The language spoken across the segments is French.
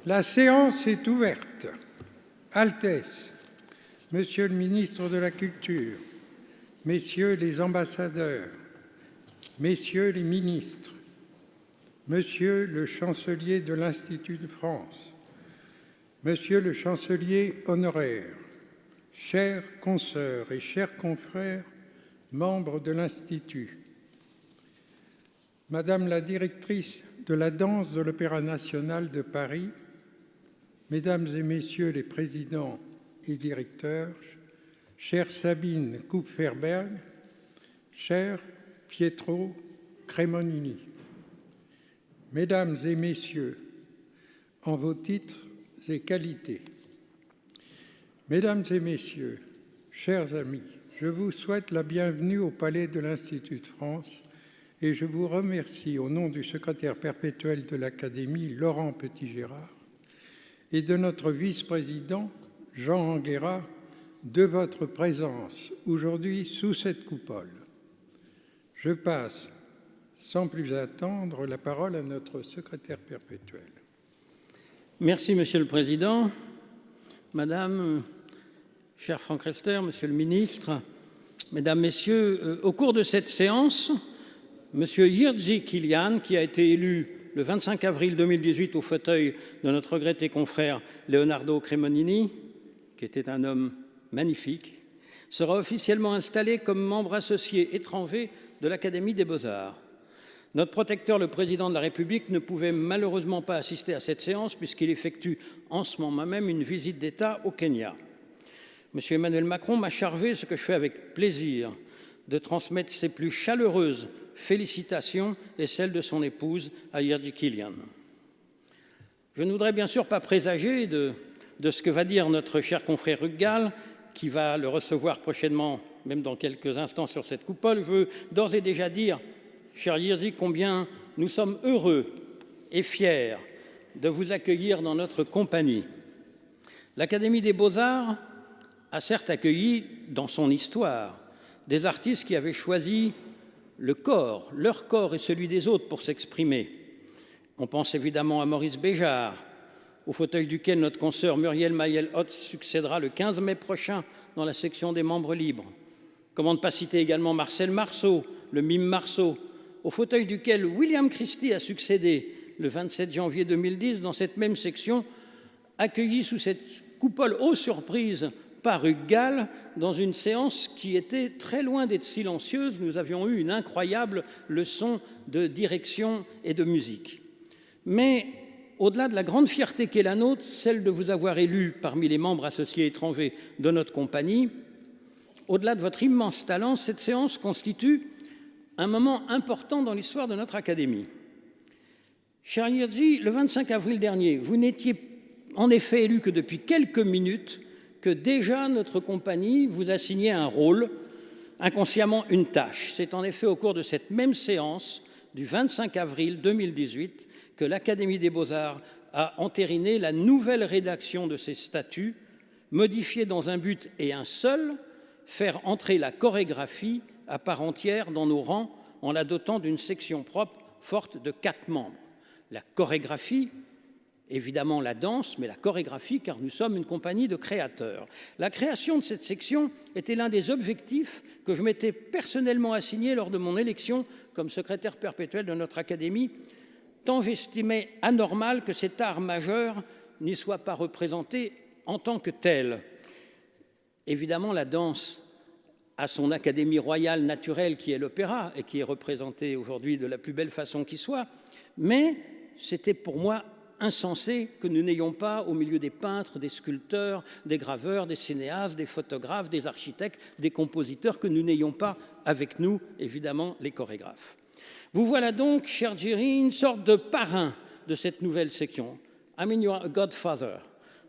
La séance est ouverte. Altesse, Monsieur le ministre de la Culture, Messieurs les ambassadeurs, Messieurs les ministres, Monsieur le chancelier de l'Institut de France, Monsieur le chancelier honoraire, chères consoeurs et chers confrères, membres de l'Institut, Madame la directrice de la danse de l'Opéra national de Paris, Mesdames et Messieurs les présidents et directeurs, chère Sabine Kupferberg, cher Pietro Cremonini, Mesdames et Messieurs, en vos titres et qualités, Mesdames et Messieurs, chers amis, je vous souhaite la bienvenue au Palais de l'Institut de France et je vous remercie au nom du secrétaire perpétuel de l'Académie, Laurent Petit-Gérard, et de notre vice-président, Jean Anguera, de votre présence aujourd'hui sous cette coupole. Je passe, sans plus attendre, la parole à notre secrétaire perpétuel. Merci, Monsieur le Président. Madame, cher Franck Rester, Monsieur le Ministre, Mesdames, Messieurs, au cours de cette séance, Monsieur Jiří Kylián, qui a été élu le 25 avril 2018 au fauteuil de notre regretté confrère Leonardo Cremonini, qui était un homme magnifique, sera officiellement installé comme membre associé étranger de l'Académie des Beaux-Arts. Notre protecteur, le Président de la République, ne pouvait malheureusement pas assister à cette séance puisqu'il effectue en ce moment même une visite d'État au Kenya. Monsieur Emmanuel Macron m'a chargé, ce que je fais avec plaisir, de transmettre ses plus chaleureuses félicitations et celles de son épouse à Jiří Kylián. Je ne voudrais bien sûr pas présager de ce que va dire notre cher confrère Ruggall, qui va le recevoir prochainement, même dans quelques instants sur cette coupole. Je veux d'ores et déjà dire, cher Jiří, combien nous sommes heureux et fiers de vous accueillir dans notre compagnie. L'Académie des Beaux-Arts a certes accueilli dans son histoire des artistes qui avaient choisi le corps, leur corps et celui des autres pour s'exprimer. On pense évidemment à Maurice Béjart, au fauteuil duquel notre consoeur Muriel Mayel-Hotz succédera le 15 mai prochain dans la section des membres libres. Comment ne pas citer également Marcel Marceau, le mime Marceau, au fauteuil duquel William Christie a succédé le 27 janvier 2010 dans cette même section, accueilli sous cette coupole aux surprises par Ruggall dans une séance qui était très loin d'être silencieuse. Nous avions eu une incroyable leçon de direction et de musique. Mais au-delà de la grande fierté qu'est la nôtre, celle de vous avoir élu parmi les membres associés étrangers de notre compagnie, au-delà de votre immense talent, cette séance constitue un moment important dans l'histoire de notre Académie. Cher Jiří, le 25 avril dernier, vous n'étiez en effet élu que depuis quelques minutes, que déjà notre compagnie vous assignait un rôle, inconsciemment une tâche. C'est en effet au cours de cette même séance du 25 avril 2018 que l'Académie des Beaux-Arts a entériné la nouvelle rédaction de ses statuts, modifiée dans un but et un seul, faire entrer la chorégraphie à part entière dans nos rangs en la dotant d'une section propre forte de 4 membres. La chorégraphie, évidemment la danse, mais la chorégraphie, car nous sommes une compagnie de créateurs. La création de cette section était l'un des objectifs que je m'étais personnellement assigné lors de mon élection comme secrétaire perpétuel de notre Académie, tant j'estimais anormal que cet art majeur n'y soit pas représenté en tant que tel. Évidemment, la danse a son académie royale naturelle qui est l'opéra et qui est représentée aujourd'hui de la plus belle façon qui soit, mais c'était pour moi insensé que nous n'ayons pas, au milieu des peintres, des sculpteurs, des graveurs, des cinéastes, des photographes, des architectes, des compositeurs, que nous n'ayons pas avec nous, évidemment, les chorégraphes. Vous voilà donc, cher Jiří, une sorte de parrain de cette nouvelle section. I mean, you are a godfather,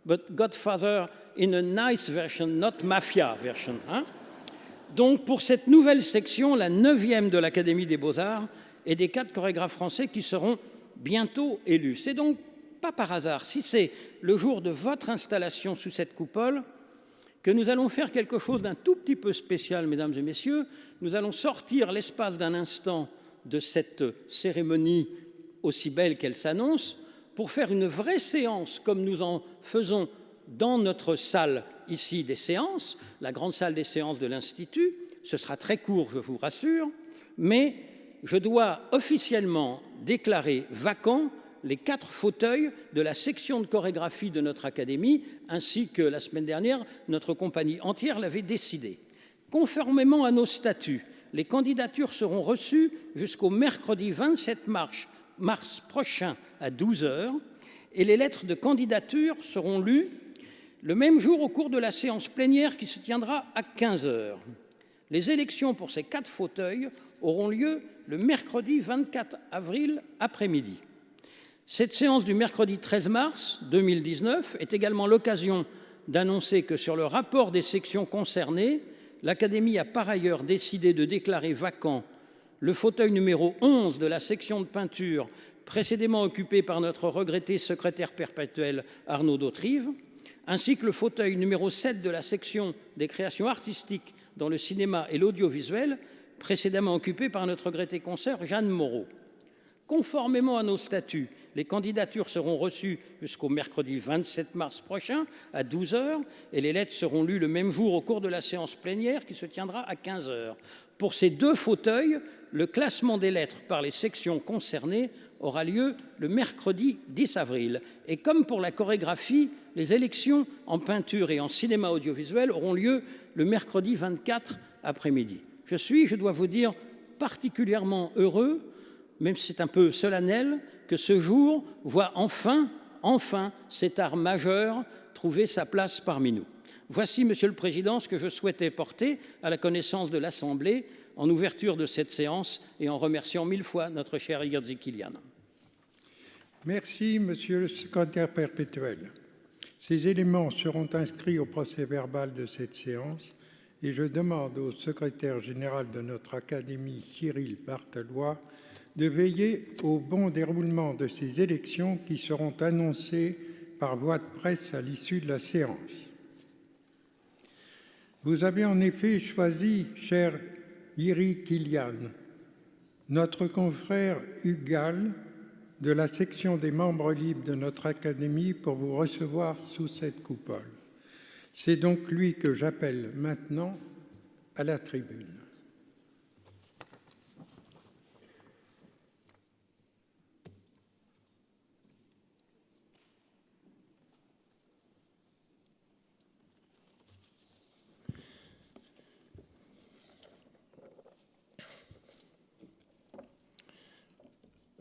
but godfather in a nice version, not mafia version. Hein? Donc, pour cette nouvelle section, la 9e de l'Académie des Beaux-Arts, et des 4 chorégraphes français qui seront bientôt élus. C'est donc pas par hasard, si c'est le jour de votre installation sous cette coupole, que nous allons faire quelque chose d'un tout petit peu spécial, mesdames et messieurs. Nous allons sortir l'espace d'un instant de cette cérémonie aussi belle qu'elle s'annonce pour faire une vraie séance comme nous en faisons dans notre salle ici des séances, la grande salle des séances de l'Institut. Ce sera très court, je vous rassure, mais je dois officiellement déclarer vacants les 4 fauteuils de la section de chorégraphie de notre académie, ainsi que la semaine dernière, notre compagnie entière l'avait décidé. Conformément à nos statuts, les candidatures seront reçues jusqu'au mercredi 27 mars prochain à 12 h et les lettres de candidature seront lues le même jour au cours de la séance plénière qui se tiendra à 15 h. Les élections pour ces 4 fauteuils auront lieu le mercredi 24 avril après-midi. Cette séance du mercredi 13 mars 2019 est également l'occasion d'annoncer que sur le rapport des sections concernées, l'Académie a par ailleurs décidé de déclarer vacant le fauteuil numéro 11 de la section de peinture précédemment occupé par notre regretté secrétaire perpétuel Arnaud Dautrive, ainsi que le fauteuil numéro 7 de la section des créations artistiques dans le cinéma et l'audiovisuel, précédemment occupé par notre regrettée consoeur Jeanne Moreau. Conformément à nos statuts, les candidatures seront reçues jusqu'au mercredi 27 mars prochain à 12 h et les lettres seront lues le même jour au cours de la séance plénière qui se tiendra à 15 h. Pour ces 2 fauteuils, le classement des lettres par les sections concernées aura lieu le mercredi 10 avril. Et comme pour la chorégraphie, les élections en peinture et en cinéma audiovisuel auront lieu le mercredi 24 après-midi. Je dois vous dire, particulièrement heureux, même si c'est un peu solennel, que ce jour voit enfin cet art majeur trouver sa place parmi nous. Voici, Monsieur le Président, ce que je souhaitais porter à la connaissance de l'Assemblée en ouverture de cette séance et en remerciant 1000 fois notre cher Jerzy Kilian. Merci, Monsieur le secrétaire perpétuel. Ces éléments seront inscrits au procès-verbal de cette séance et je demande au secrétaire général de notre Académie, Cyril Barthellois, de veiller au bon déroulement de ces élections qui seront annoncées par voie de presse à l'issue de la séance. Vous avez en effet choisi, cher Jerzy Kilian, notre confrère Hugues de la section des membres libres de notre Académie pour vous recevoir sous cette coupole. C'est donc lui que j'appelle maintenant à la tribune.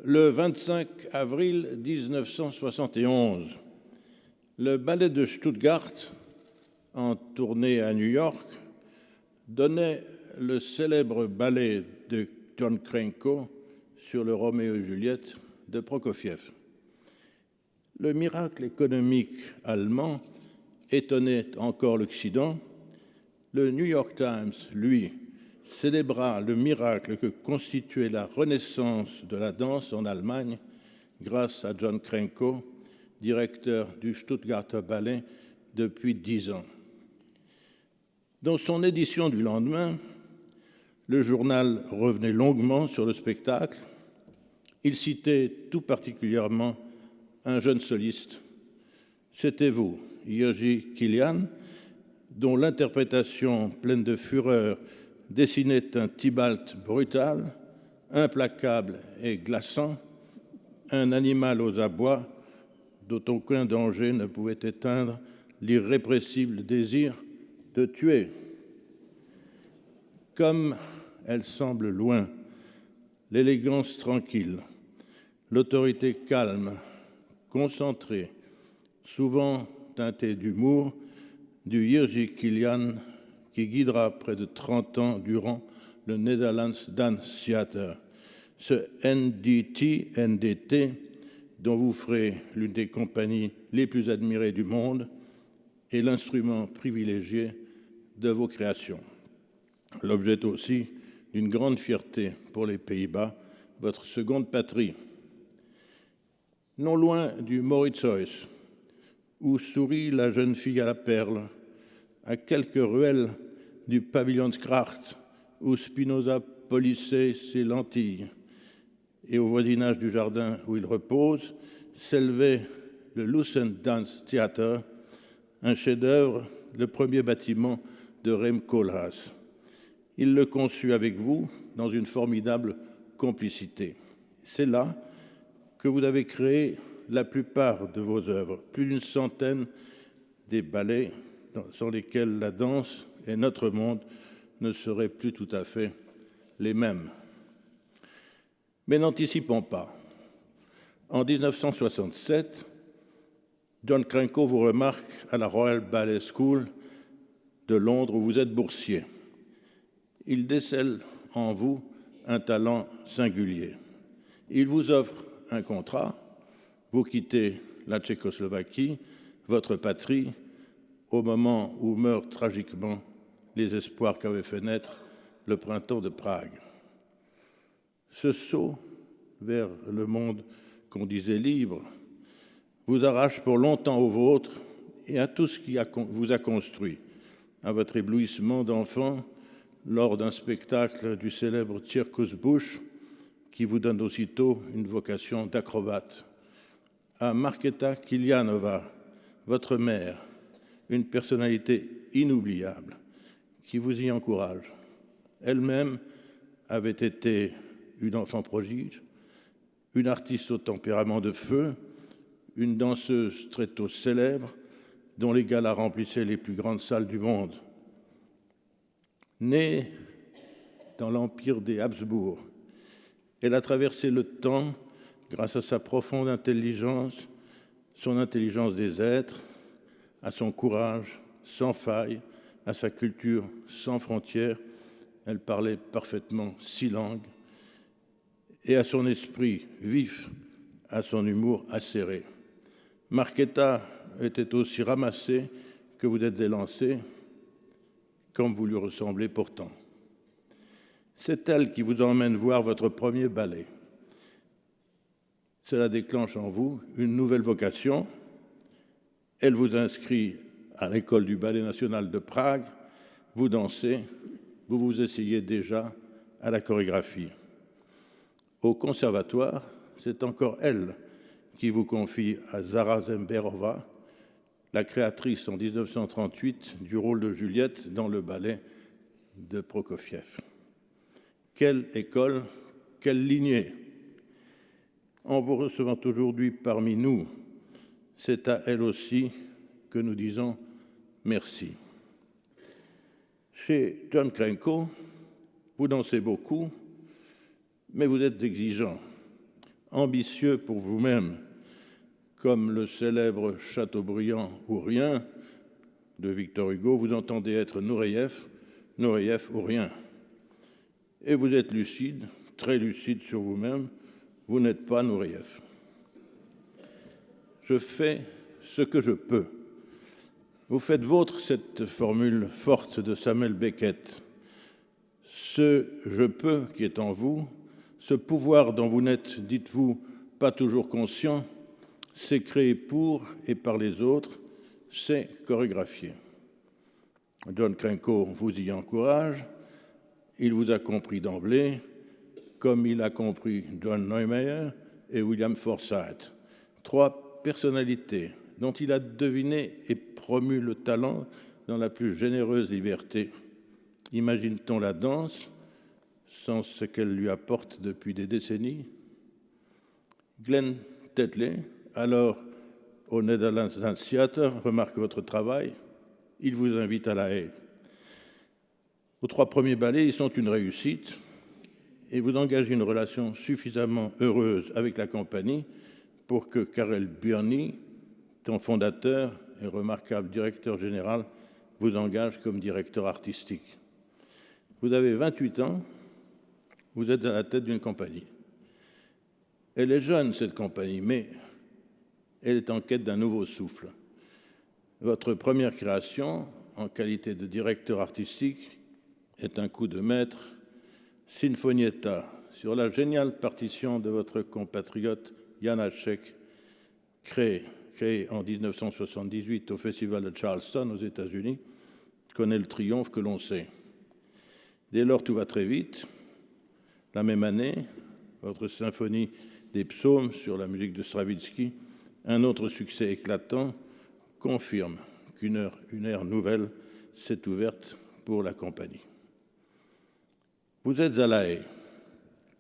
Le 25 avril 1971, le ballet de Stuttgart, en tournée à New York, donnait le célèbre ballet de John Cranko sur le Roméo et Juliette de Prokofiev. Le miracle économique allemand étonnait encore l'Occident. Le New York Times, lui, célébra le miracle que constituait la renaissance de la danse en Allemagne grâce à John Cranko, directeur du Stuttgarter Ballet depuis 10 ans. Dans son édition du lendemain, le journal revenait longuement sur le spectacle. Il citait tout particulièrement un jeune soliste. C'était vous, Jerzy Kilian, dont l'interprétation pleine de fureur dessinait un Tybalt brutal, implacable et glaçant, un animal aux abois dont aucun danger ne pouvait éteindre l'irrépressible désir de tuer. Comme elle semble loin, l'élégance tranquille, l'autorité calme, concentrée, souvent teintée d'humour, du Jerzy Kilian qui guidera près de 30 ans durant le Netherlands Dance Theater, ce NDT dont vous ferez l'une des compagnies les plus admirées du monde et l'instrument privilégié de vos créations. L'objet aussi d'une grande fierté pour les Pays-Bas, votre seconde patrie. Non loin du Mauritshuis, où sourit la jeune fille à la perle, à quelques ruelles du Pavillonsgracht, où Spinoza polissait ses lentilles, et au voisinage du jardin où il repose, s'élevait le Lucent Dance Theater, un chef-d'œuvre, le premier bâtiment de Rem Koolhaas. Il le conçut avec vous dans une formidable complicité. C'est là que vous avez créé la plupart de vos œuvres, plus d'une centaine des ballets sans lesquels la danse et notre monde ne seraient plus tout à fait les mêmes. Mais n'anticipons pas. En 1967, John Cranko vous remarque à la Royal Ballet School de Londres où vous êtes boursier. Il décèle en vous un talent singulier. Il vous offre un contrat, vous quittez la Tchécoslovaquie, votre patrie, au moment où meurent tragiquement les espoirs qu'avait fait naître le printemps de Prague. Ce saut vers le monde qu'on disait libre vous arrache pour longtemps au vôtre et à tout ce qui vous a construit, à votre éblouissement d'enfant lors d'un spectacle du célèbre Circus Bush qui vous donne aussitôt une vocation d'acrobate, à Markéta Kilianova, votre mère, une personnalité inoubliable qui vous y encourage. Elle-même avait été une enfant prodige, une artiste au tempérament de feu, une danseuse très tôt célèbre dont les galas remplissaient les plus grandes salles du monde. Née dans l'empire des Habsbourg, elle a traversé le temps grâce à sa profonde intelligence, son intelligence des êtres, à son courage sans faille, à sa culture sans frontières. Elle parlait parfaitement 6 langues, et à son esprit vif, à son humour acéré. Markéta était aussi ramassée que vous êtes élancée, comme vous lui ressemblez pourtant. C'est elle qui vous emmène voir votre premier ballet. Cela déclenche en vous une nouvelle vocation. Elle vous inscrit à l'école du Ballet national de Prague. Vous dansez, vous vous essayez déjà à la chorégraphie. Au conservatoire, c'est encore elle qui vous confie à Zara Zemberova, la créatrice en 1938 du rôle de Juliette dans le ballet de Prokofiev. Quelle école, quelle lignée! En vous recevant aujourd'hui parmi nous, c'est à elle aussi que nous disons merci. Chez John Cranko, vous dansez beaucoup, mais vous êtes exigeant, ambitieux pour vous-même, comme le célèbre Chateaubriand ou rien de Victor Hugo, vous entendez être Nureyev ou rien. Et vous êtes lucide, très lucide sur vous-même, vous n'êtes pas Nureyev. Je fais ce que je peux. Vous faites vôtre cette formule forte de Samuel Beckett. Ce « je peux » qui est en vous, ce pouvoir dont vous n'êtes, dites-vous, pas toujours conscient, c'est créé pour et par les autres, c'est chorégraphier. John Cranko vous y encourage, il vous a compris d'emblée, comme il a compris John Neumeier et William Forsythe, 3 personnalités dont il a deviné et promu le talent dans la plus généreuse liberté. Imagine-t-on la danse sans ce qu'elle lui apporte depuis des décennies? Glenn Tetley, alors au Netherlands Dance Theater, remarque votre travail, il vous invite à La Haye. Vos 3 premiers ballets, ils sont une réussite et vous engagez une relation suffisamment heureuse avec la compagnie pour que Karel Byrny, ton fondateur et remarquable directeur général, vous engage comme directeur artistique. Vous avez 28 ans, vous êtes à la tête d'une compagnie. Elle est jeune, cette compagnie, mais elle est en quête d'un nouveau souffle. Votre première création, en qualité de directeur artistique, est un coup de maître, Sinfonietta, sur la géniale partition de votre compatriote Janáček, créée en 1978 au Festival de Charleston aux États-Unis, connaît le triomphe que l'on sait. Dès lors, tout va très vite. La même année, votre symphonie des psaumes sur la musique de Stravinsky Un autre succès éclatant confirme qu'une ère nouvelle s'est ouverte pour la compagnie. Vous êtes à La Haye,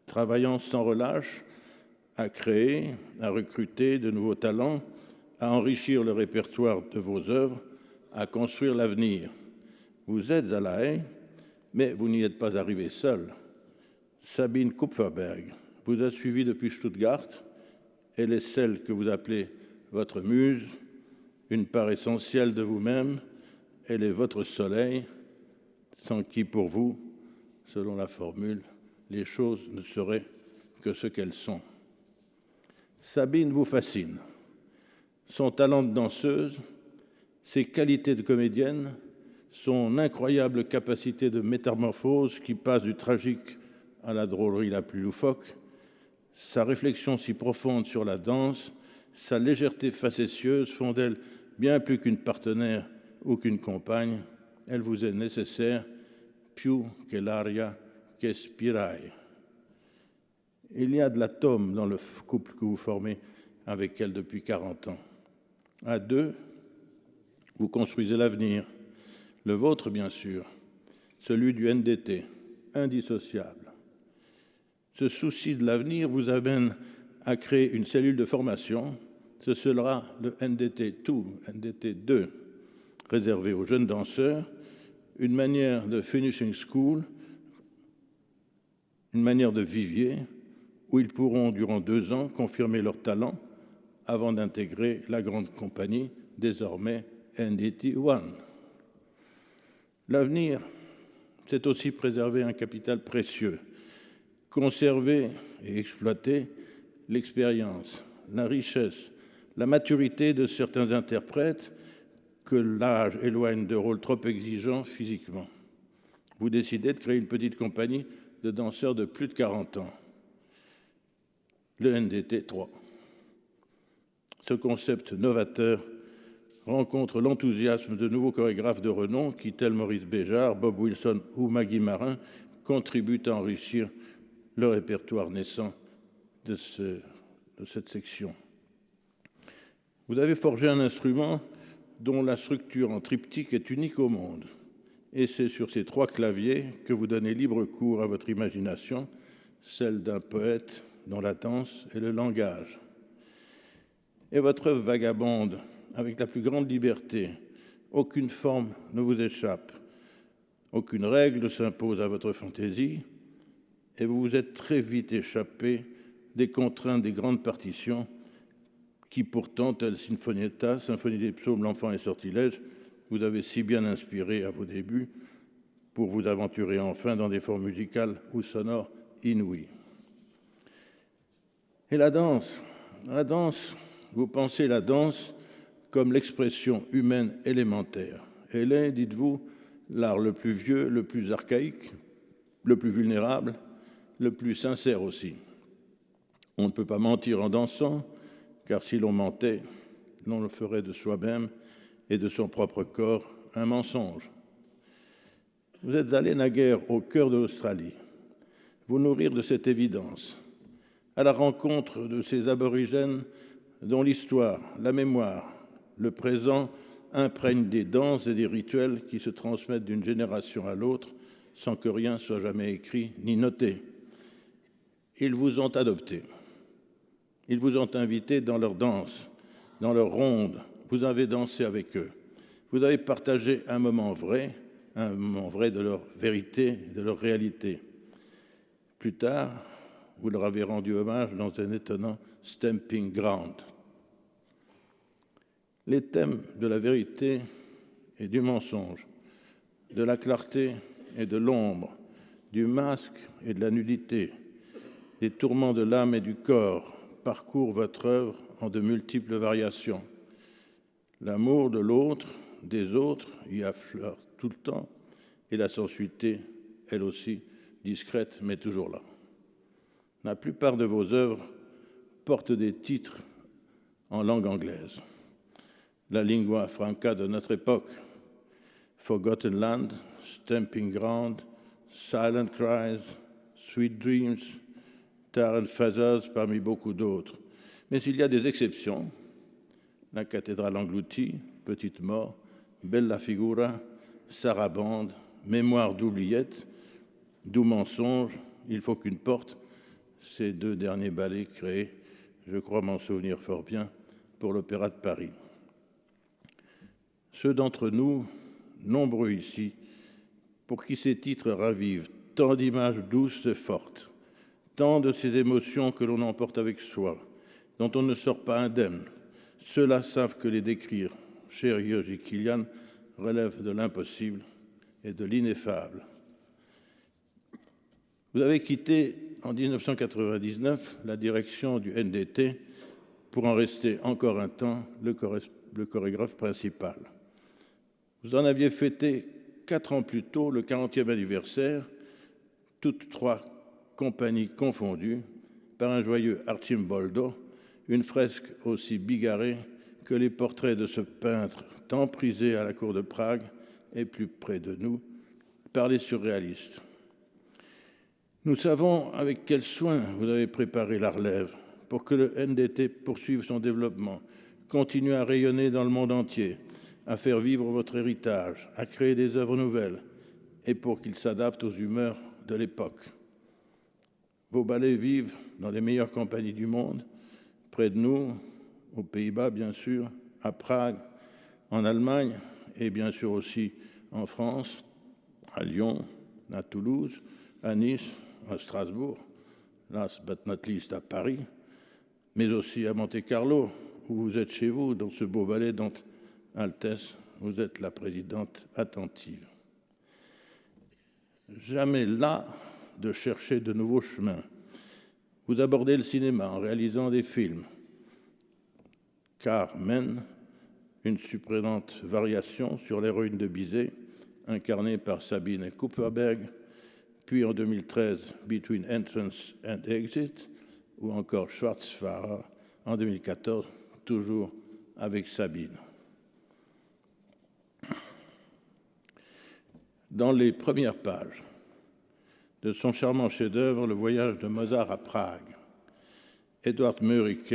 travaillant sans relâche à créer, à recruter de nouveaux talents, à enrichir le répertoire de vos œuvres, à construire l'avenir. Vous êtes à La Haye, mais vous n'y êtes pas arrivé seul. Sabine Kupferberg vous a suivi depuis Stuttgart. Elle est celle que vous appelez votre muse, une part essentielle de vous-même. Elle est votre soleil, sans qui, pour vous, selon la formule, les choses ne seraient que ce qu'elles sont. Sabine vous fascine. Son talent de danseuse, ses qualités de comédienne, son incroyable capacité de métamorphose qui passe du tragique à la drôlerie la plus loufoque, sa réflexion si profonde sur la danse, sa légèreté facétieuse font d'elle bien plus qu'une partenaire ou qu'une compagne. Elle vous est nécessaire, più che l'aria che spirai. Il y a de l'atome dans le couple que vous formez avec elle depuis 40 ans. À deux, vous construisez l'avenir, le vôtre bien sûr, celui du NDT, indissociable. Ce souci de l'avenir vous amène à créer une cellule de formation. Ce sera le NDT2, NDT2, réservé aux jeunes danseurs, une manière de finishing school, une manière de vivier, où ils pourront, durant 2 ans, confirmer leur talent avant d'intégrer la grande compagnie, désormais NDT1. L'avenir, c'est aussi préserver un capital précieux, conserver et exploiter l'expérience, la richesse, la maturité de certains interprètes que l'âge éloigne de rôles trop exigeants physiquement. Vous décidez de créer une petite compagnie de danseurs de plus de 40 ans, le NDT 3. Ce concept novateur rencontre l'enthousiasme de nouveaux chorégraphes de renom qui, tels Maurice Béjart, Bob Wilson ou Maggie Marin, contribuent à enrichir le répertoire naissant de cette section. Vous avez forgé un instrument dont la structure en triptyque est unique au monde. Et c'est sur ces 3 claviers que vous donnez libre cours à votre imagination, celle d'un poète dont la danse est le langage. Et votre œuvre vagabonde avec la plus grande liberté. Aucune forme ne vous échappe. Aucune règle ne s'impose à votre fantaisie. Et vous vous êtes très vite échappé des contraintes des grandes partitions qui pourtant, telles Sinfonietta, Symphonie des psaumes, L'Enfant et Sortilège, vous avez si bien inspiré à vos débuts pour vous aventurer enfin dans des formes musicales ou sonores inouïes. Et la danse, vous pensez la danse comme l'expression humaine élémentaire. Elle est, dites-vous, l'art le plus vieux, le plus archaïque, le plus vulnérable, le plus sincère aussi. On ne peut pas mentir en dansant, car si l'on mentait, l'on le ferait de soi-même et de son propre corps un mensonge. Vous êtes allé naguère au cœur de l'Australie, vous nourrir de cette évidence, à la rencontre de ces aborigènes dont l'histoire, la mémoire, le présent imprègnent des danses et des rituels qui se transmettent d'une génération à l'autre sans que rien soit jamais écrit ni noté. Ils vous ont adopté. Ils vous ont invité dans leur danse, dans leur ronde. Vous avez dansé avec eux. Vous avez partagé un moment vrai de leur vérité, de leur réalité. Plus tard, vous leur avez rendu hommage dans un étonnant stamping ground. Les thèmes de la vérité et du mensonge, de la clarté et de l'ombre, du masque et de la nudité, des tourments de l'âme et du corps parcourent votre œuvre en de multiples variations. L'amour de l'autre, des autres, y affleure tout le temps, et la sensualité, elle aussi, discrète, mais toujours là. La plupart de vos œuvres portent des titres en langue anglaise. La lingua franca de notre époque, Forgotten Land, Stamping Ground, Silent Cries, Sweet Dreams, Tar and Feathers, parmi beaucoup d'autres. Mais il y a des exceptions, la cathédrale engloutie, Petite Mort, Bella Figura, Sarabande, Mémoire d'oubliette, Doux mensonge, Il faut qu'une porte, ces 2 derniers ballets créés, je crois m'en souvenir fort bien, pour l'Opéra de Paris. Ceux d'entre nous, nombreux ici, pour qui ces titres ravivent tant d'images douces et fortes, tant de ces émotions que l'on emporte avec soi, dont on ne sort pas indemne, ceux-là savent que les décrire, cher György Kilian, relève de l'impossible et de l'ineffable. Vous avez quitté en 1999 la direction du NDT pour en rester encore un temps le chorégraphe principal. Vous en aviez fêté 4 ans plus tôt le 40e anniversaire, toutes 3 compagnies confondues, par un joyeux Arcimboldo, une fresque aussi bigarrée que les portraits de ce peintre tant prisé à la cour de Prague et plus près de nous par les surréalistes. Nous savons avec quel soin vous avez préparé la relève pour que le NDT poursuive son développement, continue à rayonner dans le monde entier, à faire vivre votre héritage, à créer des œuvres nouvelles et pour qu'il s'adapte aux humeurs de l'époque. Vos ballets vivent dans les meilleures compagnies du monde, près de nous, aux Pays-Bas bien sûr, à Prague, en Allemagne et bien sûr aussi en France, à Lyon, à Toulouse, à Nice, à Strasbourg, last but not least à Paris, mais aussi à Monte-Carlo, où vous êtes chez vous, dans ce beau ballet dont, Altesse, vous êtes la présidente attentive. Jamais là de chercher de nouveaux chemins. Vous abordez le cinéma en réalisant des films. Carmen, une surprenante variation sur l'héroïne de Bizet, incarnée par Sabine Kupferberg, puis en 2013, Between Entrance and Exit, ou encore Schwarzfahrer en 2014, toujours avec Sabine. Dans les premières pages de son charmant chef-d'œuvre, Le voyage de Mozart à Prague, Edward Mörike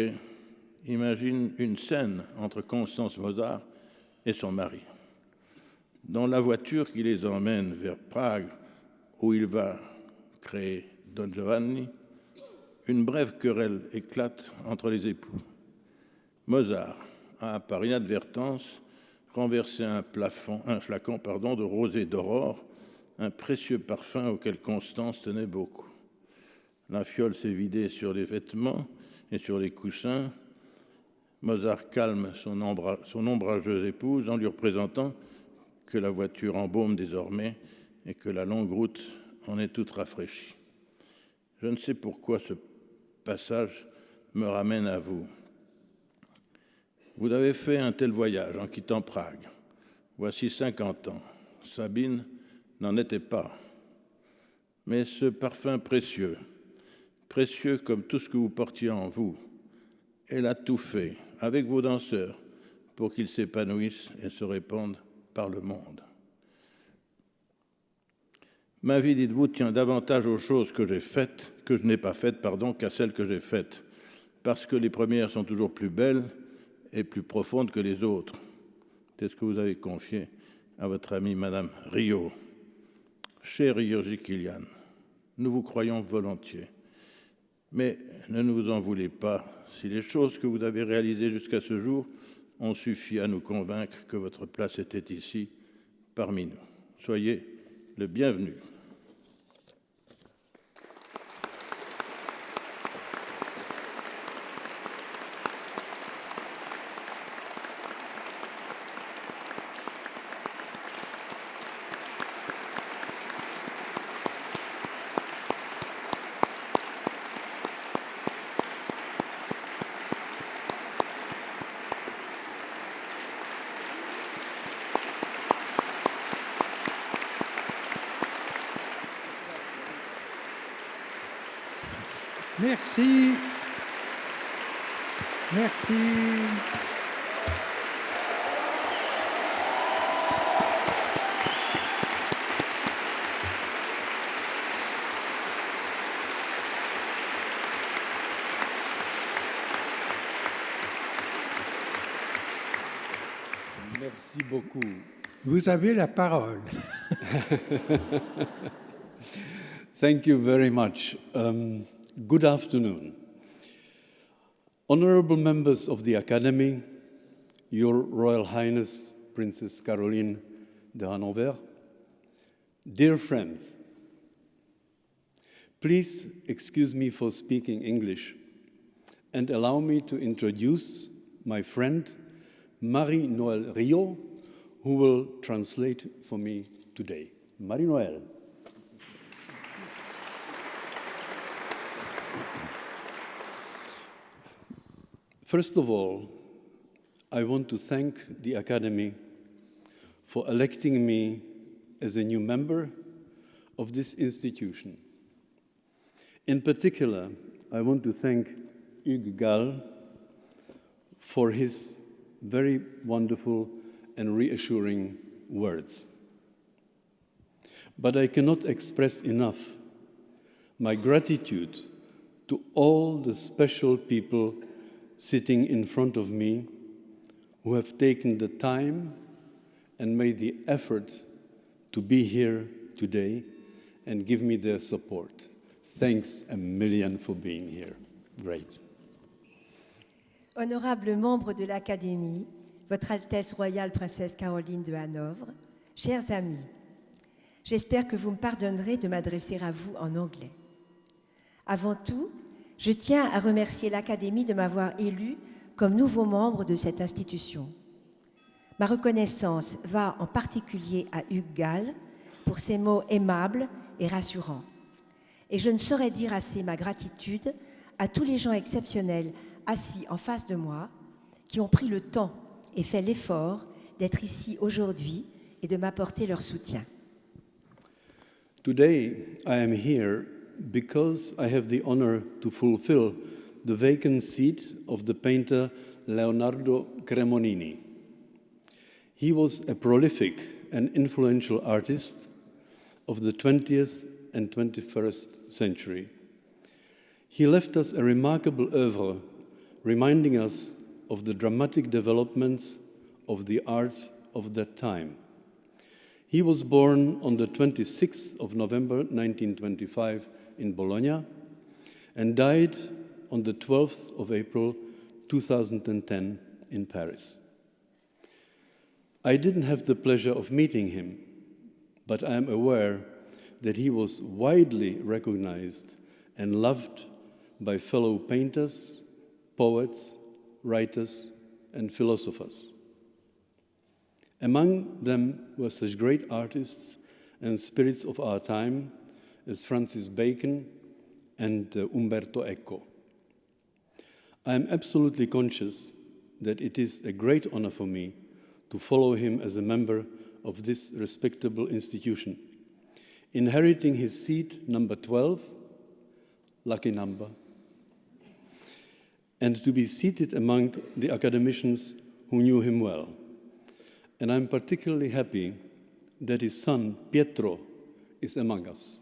imagine une scène entre Constance Mozart et son mari. Dans la voiture qui les emmène vers Prague, où il va créer Don Giovanni, une brève querelle éclate entre les époux. Mozart a, par inadvertance, renversé un flacon de rosée d'aurore, un précieux parfum auquel Constance tenait beaucoup. La fiole s'est vidée sur les vêtements et sur les coussins. Mozart calme son ombrageuse épouse en lui représentant que la voiture embaume désormais et que la longue route en est toute rafraîchie. Je ne sais pourquoi ce passage me ramène à vous. Vous avez fait un tel voyage en quittant Prague. Voici 50 ans. Sabine n'en était pas. Mais ce parfum précieux, précieux comme tout ce que vous portiez en vous, elle a tout fait avec vos danseurs pour qu'ils s'épanouissent et se répandent par le monde. Ma vie, dites-vous, tient davantage aux choses que je n'ai pas faites, qu'à celles que j'ai faites, parce que les premières sont toujours plus belles et plus profondes que les autres. C'est ce que vous avez confié à votre amie Madame Rio. Cher György Kilian, nous vous croyons volontiers, mais ne nous en voulez pas si les choses que vous avez réalisées jusqu'à ce jour ont suffi à nous convaincre que votre place était ici, parmi nous. Soyez le bienvenu. Merci. Merci. Merci beaucoup. Vous avez la parole. Thank you very much. Good afternoon. Honorable members of the Academy, Your Royal Highness Princess Caroline de Hanover, dear friends, please excuse me for speaking English and allow me to introduce my friend Marie-Noëlle Riault, who will translate for me today. Marie-Noëlle. First of all, I want to thank the Academy for electing me as a new member of this institution. In particular, I want to thank Hugues Gall for his very wonderful and reassuring words. But I cannot express enough my gratitude to all the special people sitting in front of me who have taken the time and made the effort to be here today and give me their support. Thanks a million for being here. Great. Honorables membres de l'Académie, Votre Altesse royale Princesse Caroline de Hanovre, chers amis, j'espère que vous me pardonnerez de m'adresser à vous en anglais. Avant tout, je tiens à remercier l'Académie de m'avoir élu comme nouveau membre de cette institution. Ma reconnaissance va en particulier à Hugues Gall pour ses mots aimables et rassurants. Et je ne saurais dire assez ma gratitude à tous les gens exceptionnels assis en face de moi qui ont pris le temps et fait l'effort d'être ici aujourd'hui et de m'apporter leur soutien. Today, I am here because I have the honor to fulfill the vacant seat of the painter Leonardo Cremonini. He was a prolific and influential artist of the 20th and 21st century. He left us a remarkable oeuvre, reminding us of the dramatic developments of the art of that time. He was born on the 26th of November 1925 in Bologna and died on the 12th of April 2010 in Paris. I didn't have the pleasure of meeting him, but I am aware that he was widely recognized and loved by fellow painters, poets, writers, and philosophers. Among them were such great artists and spirits of our time as Francis Bacon and Umberto Eco. I am absolutely conscious that it is a great honor for me to follow him as a member of this respectable institution, inheriting his seat number 12, lucky number, and to be seated among the academicians who knew him well. And I'm particularly happy that his son, Pietro, is among us.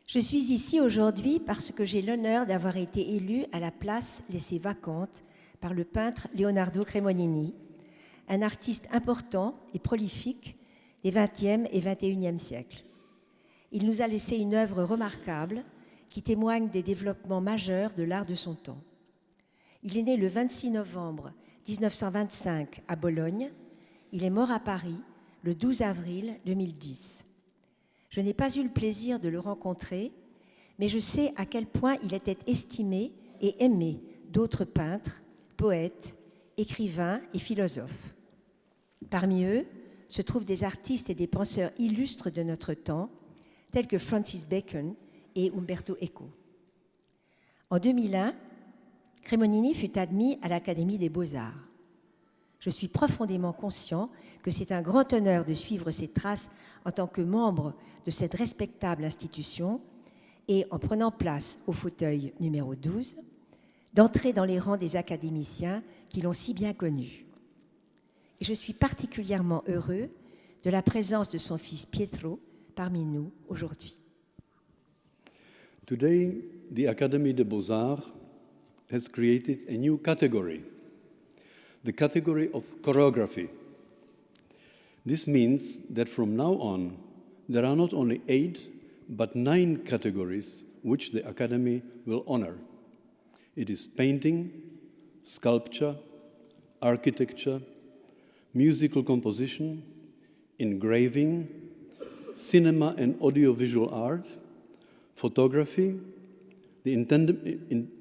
Je suis ici aujourd'hui parce que j'ai l'honneur d'avoir été élue à la place laissée vacante par le peintre Leonardo Cremonini, un artiste important et prolifique des XXe et XXIe siècles. Il nous a laissé une œuvre remarquable qui témoigne des développements majeurs de l'art de son temps. Il est né le 26 novembre 1925 à Bologne. Il est mort à Paris le 12 avril 2010. Je n'ai pas eu le plaisir de le rencontrer, mais je sais à quel point il était estimé et aimé d'autres peintres, poètes, écrivains et philosophes. Parmi eux se trouvent des artistes et des penseurs illustres de notre temps, tels que Francis Bacon et Umberto Eco. En 2001, Cremonini fut admis à l'Académie des Beaux-Arts. Je suis profondément conscient que c'est un grand honneur de suivre ses traces en tant que membre de cette respectable institution et, en prenant place au fauteuil numéro 12, d'entrer dans les rangs des académiciens qui l'ont si bien connu. Et je suis particulièrement heureux de la présence de son fils Pietro parmi nous aujourd'hui. Today, the Académie des Beaux-Arts has created a new category, the category of choreography. This means that from now on, there are not only 8, but 9 categories which the Academy will honor. It is painting, sculpture, architecture, musical composition, engraving, cinema and audiovisual art, photography, the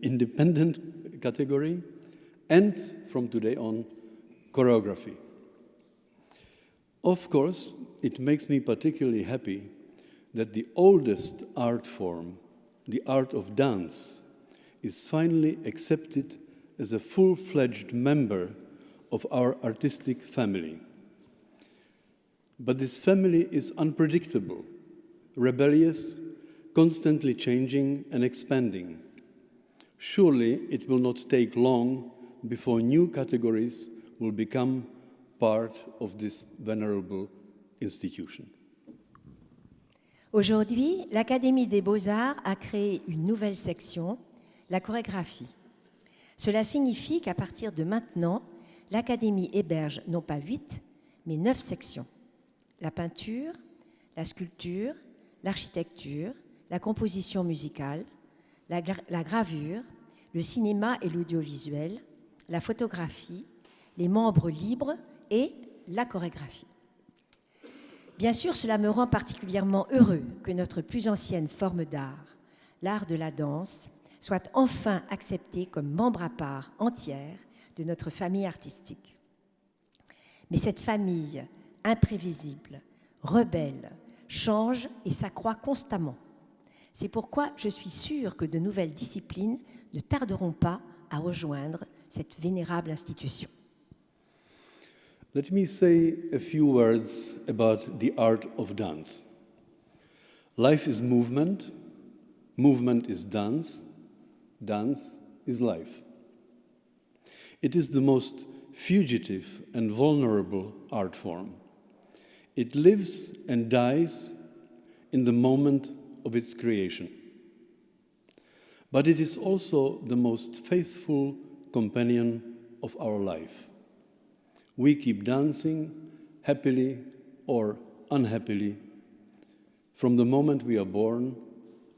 independent category, and from today on, choreography. Of course, it makes me particularly happy that the oldest art form, the art of dance, is finally accepted as a full-fledged member of our artistic family. But this family is unpredictable, rebellious, constantly changing and expanding. Surely it will not take long before new categories will become part of this venerable institution. Aujourd'hui, l'Académie des Beaux-Arts a créé une nouvelle section, la chorégraphie. Cela signifie qu'à partir de maintenant, l'Académie héberge non pas 8, mais 9 sections. La peinture, la sculpture, l'architecture, la composition musicale, la gravure, le cinéma et l'audiovisuel, la photographie, les membres libres et la chorégraphie. Bien sûr, cela me rend particulièrement heureux que notre plus ancienne forme d'art, l'art de la danse, soit enfin acceptée comme membre à part entière de notre famille artistique. Mais cette famille imprévisible, rebelle, change et s'accroît constamment. C'est pourquoi je suis sûre que de nouvelles disciplines ne tarderont pas à rejoindre cette vénérable institution. Let me say a few words about the art of dance. Life is movement, movement is dance, dance is life. It is the most fugitive and vulnerable art form. It lives and dies in the moment of its creation. But it is also the most faithful companion of our life. We keep dancing happily or unhappily from the moment we are born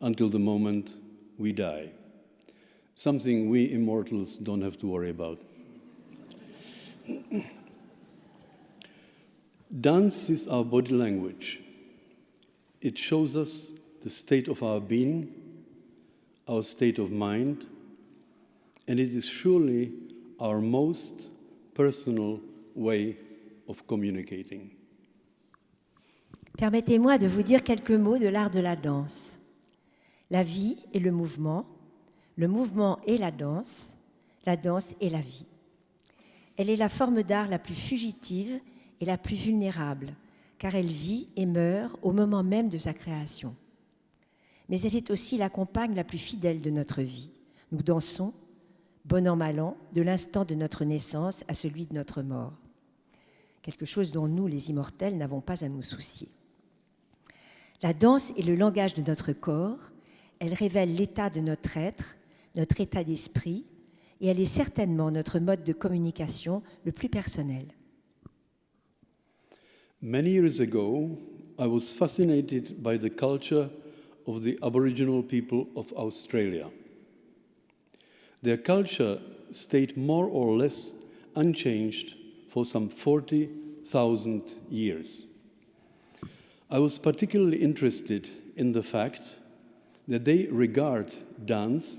until the moment we die. Something we immortals don't have to worry about. Dance is our body language. It shows us the state of our being, our state of mind, and it is surely our most personal way of communicating. Permettez-moi de vous dire quelques mots de l'art de la danse. La vie et le mouvement et la danse et la vie. Elle est la forme d'art la plus fugitive et la plus vulnérable, car elle vit et meurt au moment même de sa création. Mais elle est aussi la compagne la plus fidèle de notre vie. Nous dansons, bon an, mal an, de l'instant de notre naissance à celui de notre mort. Quelque chose dont nous, les immortels, n'avons pas à nous soucier. La danse est le langage de notre corps, elle révèle l'état de notre être, notre état d'esprit, et elle est certainement notre mode de communication le plus personnel. Many years ago, I was fascinated by the culture of the Aboriginal people of Australia. Their culture stayed more or less unchanged for some 40,000 years. I was particularly interested in the fact that they regard dance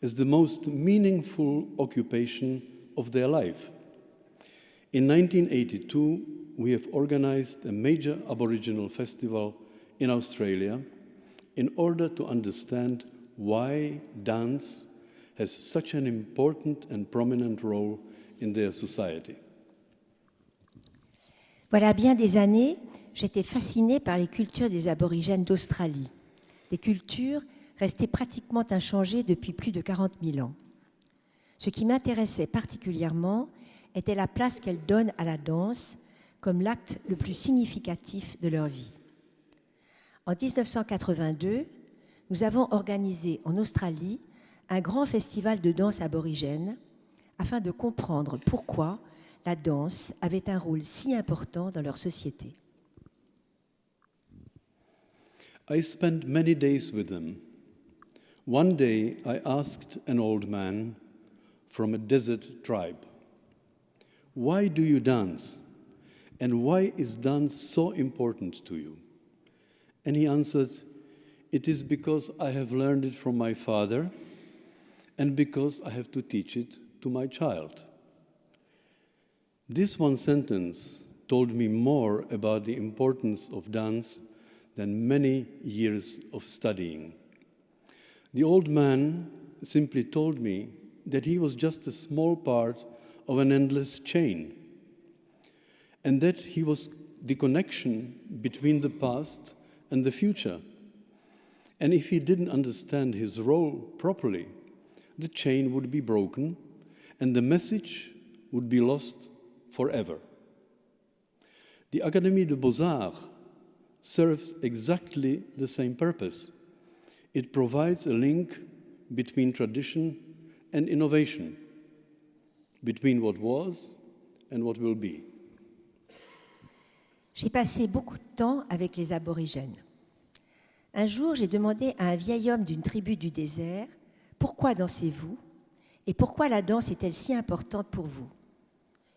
as the most meaningful occupation of their life. In 1982, we have organized a major Aboriginal festival in Australia in order to understand why dance has such an important and prominent role in their society. Voilà bien des années, j'étais fascinée par les cultures des aborigènes d'Australie, des cultures restées pratiquement inchangées depuis plus de 40 000 ans. Ce qui m'intéressait particulièrement était la place qu'elles donnent à la danse comme l'acte le plus significatif de leur vie. En 1982, nous avons organisé en Australie un grand festival de danse aborigène afin de comprendre pourquoi la danse avait un rôle si important dans leur société. I spent many days with them. One day I asked an old man from a desert tribe, "Why do you dance? And why is dance so important to you?" And he answered, "It is because I have learned it from my father and because I have to teach it to my child." This one sentence told me more about the importance of dance than many years of studying. The old man simply told me that he was just a small part of an endless chain, and that he was the connection between the past and the future. And if he didn't understand his role properly, the chain would be broken and the message would be lost forever. The Académie des Beaux-Arts serves exactly the same purpose. It provides a link between tradition and innovation, between what was and what will be. J'ai passé beaucoup de temps avec les aborigènes. Un jour, j'ai demandé à un vieil homme d'une tribu du désert « Pourquoi dansez-vous et pourquoi la danse est-elle si importante pour vous ?»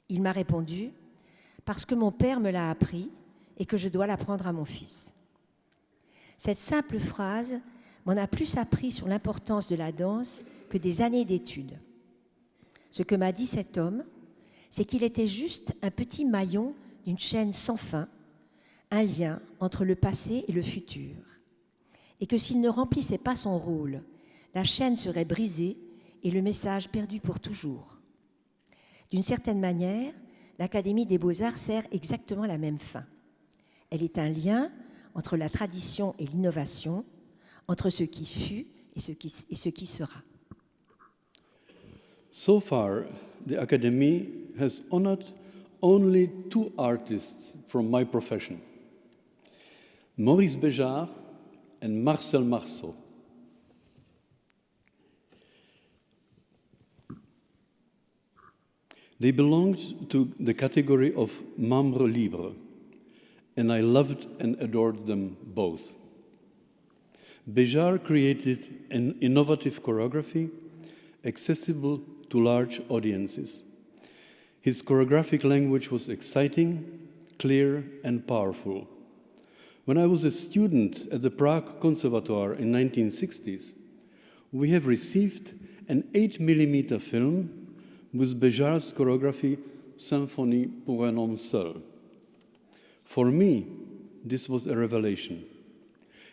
Il m'a répondu « Parce que mon père me l'a appris et que je dois l'apprendre à mon fils. » Cette simple phrase m'en a plus appris sur l'importance de la danse que des années d'études. Ce que m'a dit cet homme, c'est qu'il était juste un petit maillon d'une chaîne sans fin, un lien entre le passé et le futur, et que s'il ne remplissait pas son rôle, la chaîne serait brisée et le message perdu pour toujours. D'une certaine manière, l'Académie des Beaux-Arts sert exactement la même fin. Elle est un lien entre la tradition et l'innovation, entre ce qui fut et ce qui sera. So far, the Academy has honored only two artists from my profession, Maurice Béjart and Marcel Marceau. They belonged to the category of membres libres, and I loved and adored them both. Béjart created an innovative choreography accessible to large audiences. His choreographic language was exciting, clear, and powerful. When I was a student at the Prague Conservatoire in 1960s, we have received an 8mm film with Béjart's choreography Symphonie pour un homme seul. For me, this was a revelation.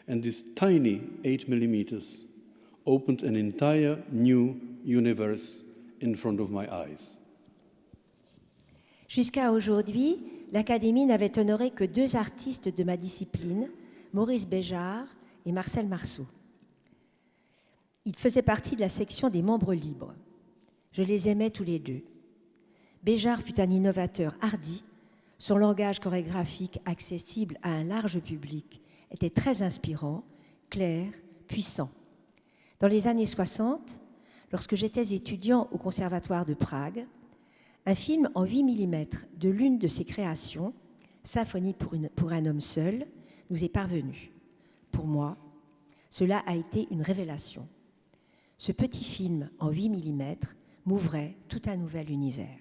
And this tiny 8mm opened an entire new universe in front of my eyes. Jusqu'à aujourd'hui, l'Académie n'avait honoré que deux artistes de ma discipline, Maurice Béjart et Marcel Marceau. Ils faisaient partie de la section des membres libres. Je les aimais tous les deux. Béjart fut un innovateur hardi. Son langage chorégraphique accessible à un large public était très inspirant, clair, puissant. Dans les années 60, lorsque j'étais étudiant au Conservatoire de Prague, un film en 8 mm de l'une de ses créations, Symphonie pour un homme seul, nous est parvenu. Pour moi, cela a été une révélation. Ce petit film en 8 mm m'ouvrait tout un nouvel univers.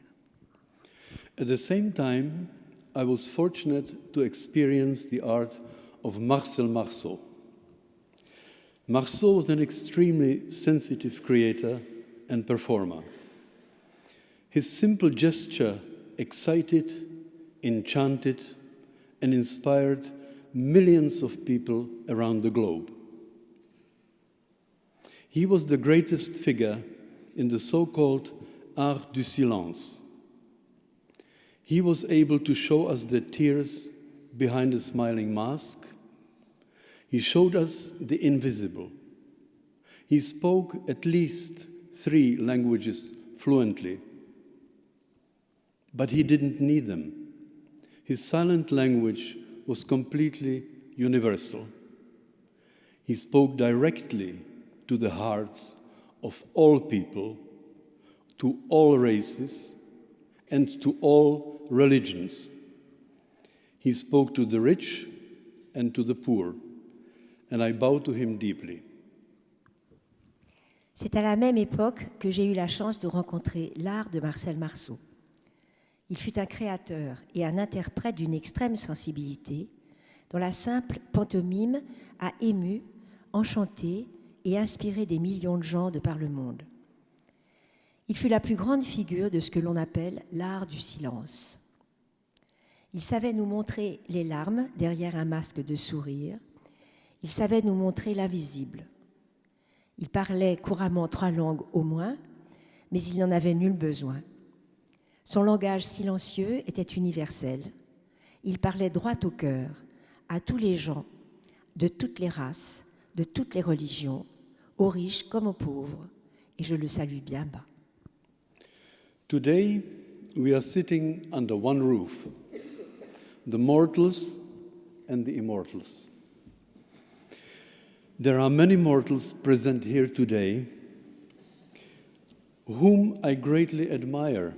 At the same time, I was fortunate to experience the art of Marcel Marceau. Marceau was an extremely sensitive creator and performer. His simple gesture excited, enchanted, and inspired millions of people around the globe. He was the greatest figure in the so-called art du silence. He was able to show us the tears behind a smiling mask. He showed us the invisible. He spoke at least 3 languages fluently. But he didn't need them. His silent language was completely universal. He spoke directly to the hearts of all people, to all races, and to all religions. He spoke to the rich and to the poor, and I bow to him deeply. C'est à la même époque que j'ai eu la chance de rencontrer l'art de Marcel Marceau. Il fut un créateur et un interprète d'une extrême sensibilité, dont la simple pantomime a ému, enchanté et inspiré des millions de gens de par le monde. Il fut la plus grande figure de ce que l'on appelle l'art du silence. Il savait nous montrer les larmes derrière un masque de sourire. Il savait nous montrer l'invisible. Il parlait couramment 3 langues au moins, mais il n'en avait nul besoin. Son langage silencieux était universel. Il parlait droit au cœur, à tous les gens, de toutes les races, de toutes les religions, aux riches comme aux pauvres, et je le salue bien bas. Today, we are sitting under one roof, the mortals and the immortals. There are many mortals present here today whom I greatly admire.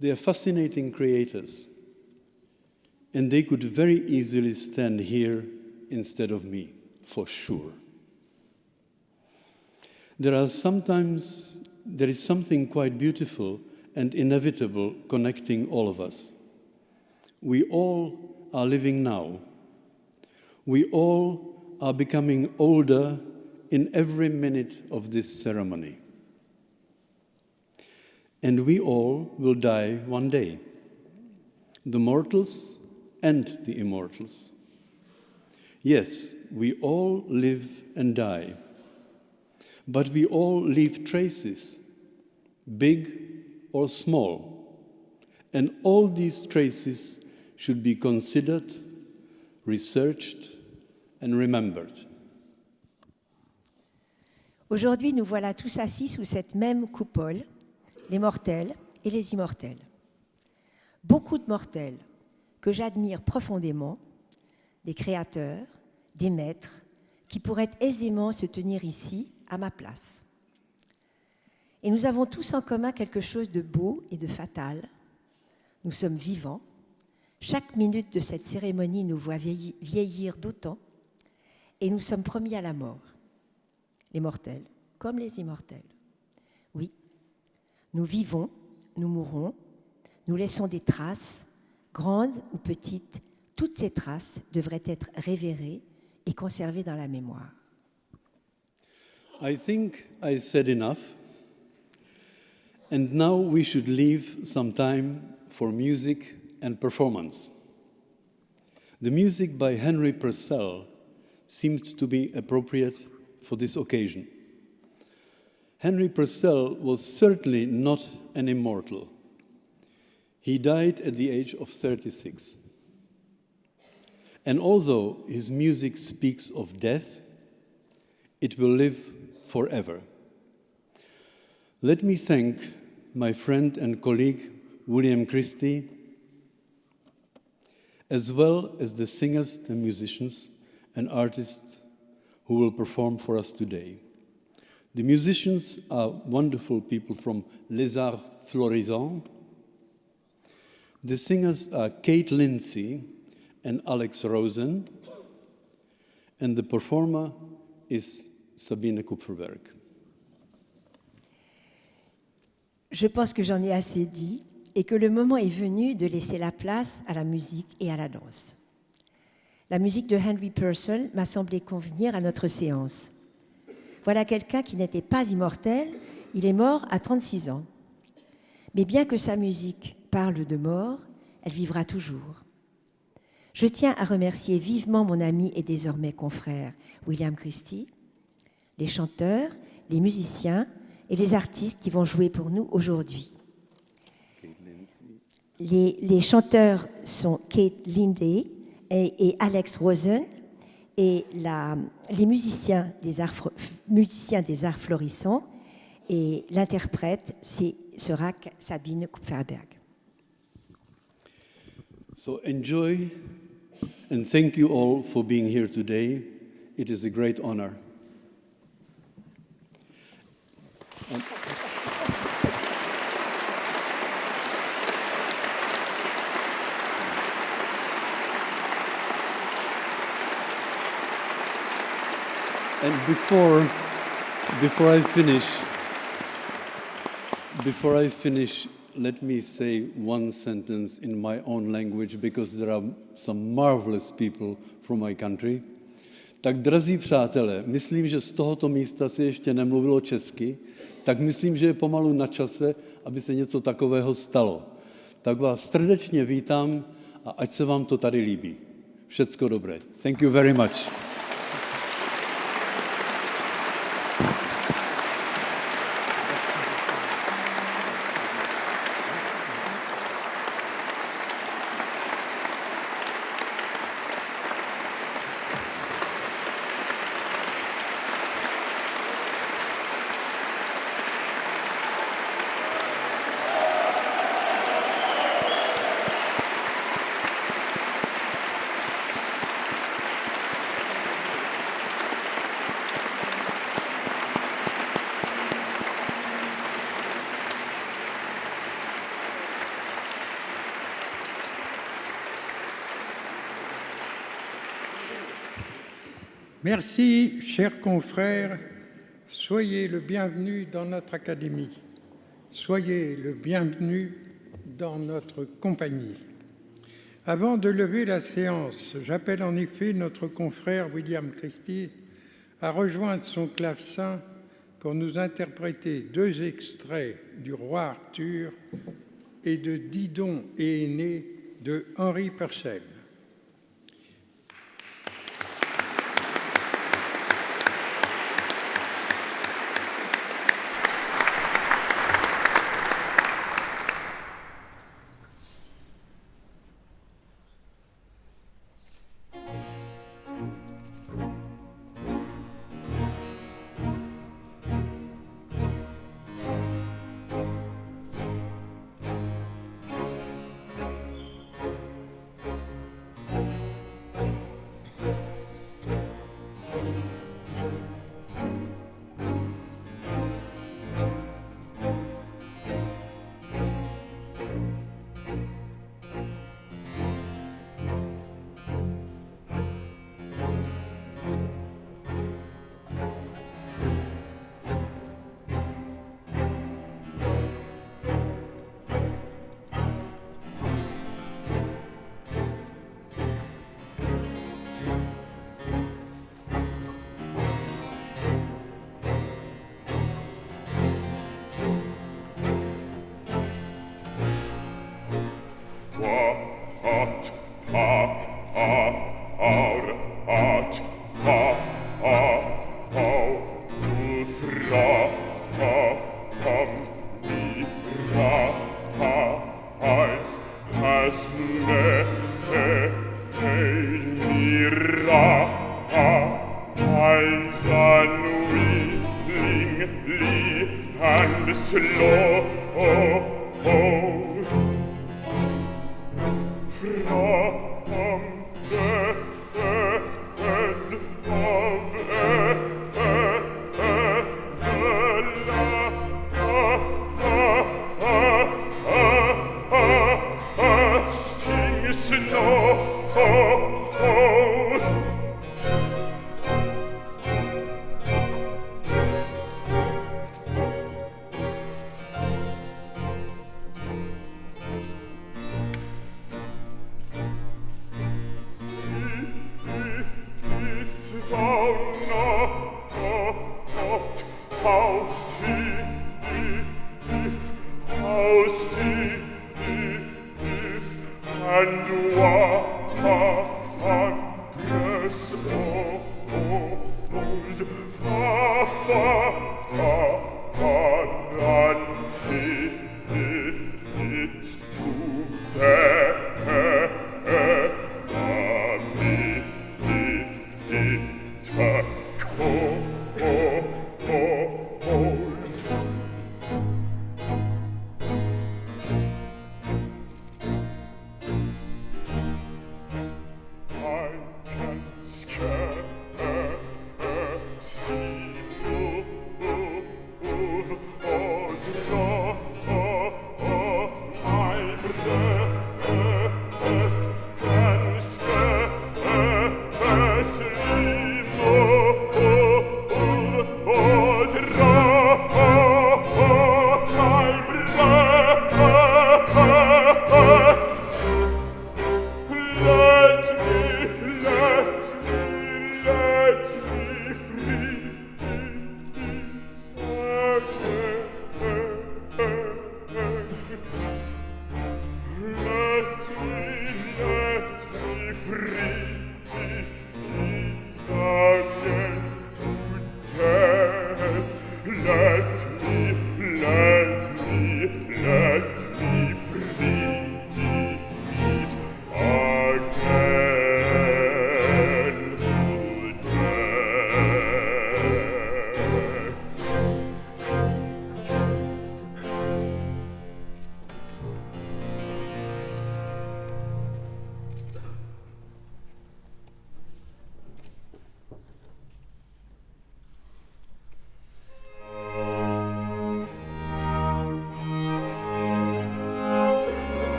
They are fascinating creators, and they could very easily stand here instead of me, for sure. There is something quite beautiful and inevitable connecting all of us. We all are living now. We all are becoming older in every minute of this ceremony. And we all will die one day, the mortals and the immortals. Yes, we all live and die, but we all leave traces, big or small, and all these traces should be considered, researched, and remembered. Aujourd'hui, nous voilà tous assis sous cette même coupole, les mortels et les immortels. Beaucoup de mortels que j'admire profondément, des créateurs, des maîtres, qui pourraient aisément se tenir ici à ma place. Et nous avons tous en commun quelque chose de beau et de fatal. Nous sommes vivants. Chaque minute de cette cérémonie nous voit vieillir d'autant, et nous sommes promis à la mort, les mortels comme les immortels. Oui, nous vivons, nous mourons, nous laissons des traces, grandes ou petites. Toutes ces traces devraient être révérées et conservées dans la mémoire. I think I said enough, and now we should leave some time for music and performance. The music by Henry Purcell seemed to be appropriate for this occasion. Henry Purcell was certainly not an immortal. He died at the age of 36. And although his music speaks of death, it will live forever. Let me thank my friend and colleague William Christie, as well as the singers and musicians and artists who will perform for us today. The musicians are wonderful people from Les Arts Florisants. The singers are Kate Lindsay and Alex Rosen, and the performer is Sabine Kupferberg. Je pense que j'en ai assez dit et que le moment est venu de laisser la place à la musique et à la danse. La musique de Henry Purcell m'a semblé convenir à notre séance. Voilà quelqu'un qui n'était pas immortel, il est mort à 36 ans. Mais bien que sa musique parle de mort, elle vivra toujours. Je tiens à remercier vivement mon ami et désormais confrère William Christie, les chanteurs, les musiciens et les artistes qui vont jouer pour nous aujourd'hui. Les chanteurs sont Kate Lindsay et Alex Rosen, et les musiciens des arts florissants, et l'interprète sera Sabine Kupferberg. So enjoy and thank you all for being here today. It is a great honor. And And before I finish, let me say one sentence in my own language, because there are some marvelous people from my country. Tak drazí přátelé, myslím, že z tohoto místa se ještě nemluvilo česky, tak myslím, že je pomalu na čase, aby se něco takového stalo. Tak vás srdečně vítám a ať se vám to tady líbí. Všecko dobré. Thank you very much. Merci, chers confrères. Soyez le bienvenu dans notre académie. Soyez le bienvenu dans notre compagnie. Avant de lever la séance, j'appelle en effet notre confrère William Christie à rejoindre son clavecin pour nous interpréter 2 extraits du Roi Arthur et de Didon et Aîné de Henri Purcell.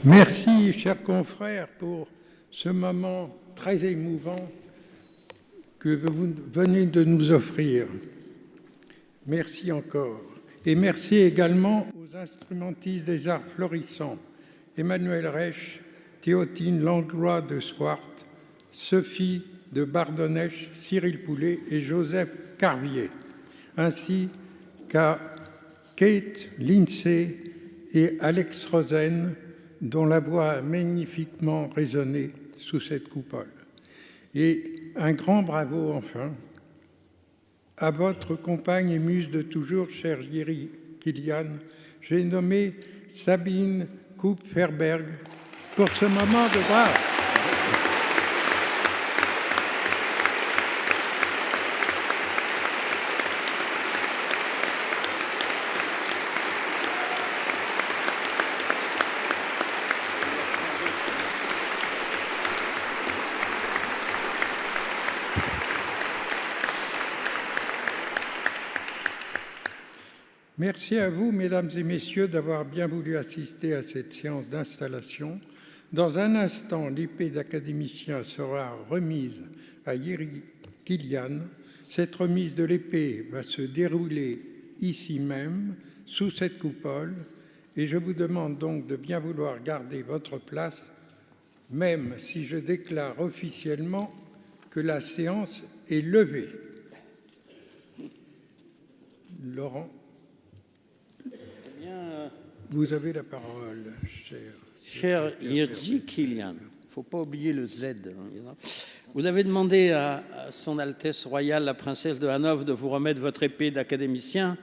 Merci, chers confrères, pour ce moment très émouvant que vous venez de nous offrir. Merci encore. Et merci également aux instrumentistes des arts florissants, Emmanuel Reich, Théotine Langlois de Swart, Sophie de Bardonnèche, Cyril Poulet et Joseph Carvier, ainsi qu'à Kate Lindsay et Alex Rosen, dont la voix a magnifiquement résonné sous cette coupole. Et un grand bravo enfin à votre compagne et muse de toujours, chère Yeri Kilian, j'ai nommé Sabine Kupferberg pour ce moment de grâce. Merci à vous, mesdames et messieurs, d'avoir bien voulu assister à cette séance d'installation. Dans un instant, l'épée d'académicien sera remise à Yeri Kilian. Cette remise de l'épée va se dérouler ici même, sous cette coupole, et je vous demande donc de bien vouloir garder votre place, même si je déclare officiellement que la séance est levée. Laurent, vous avez la parole, cher Yeri Kilian. Il ne faut pas oublier le Z. Vous avez demandé à Son Altesse Royale, la Princesse de Hanovre, de vous remettre votre épée d'académicien.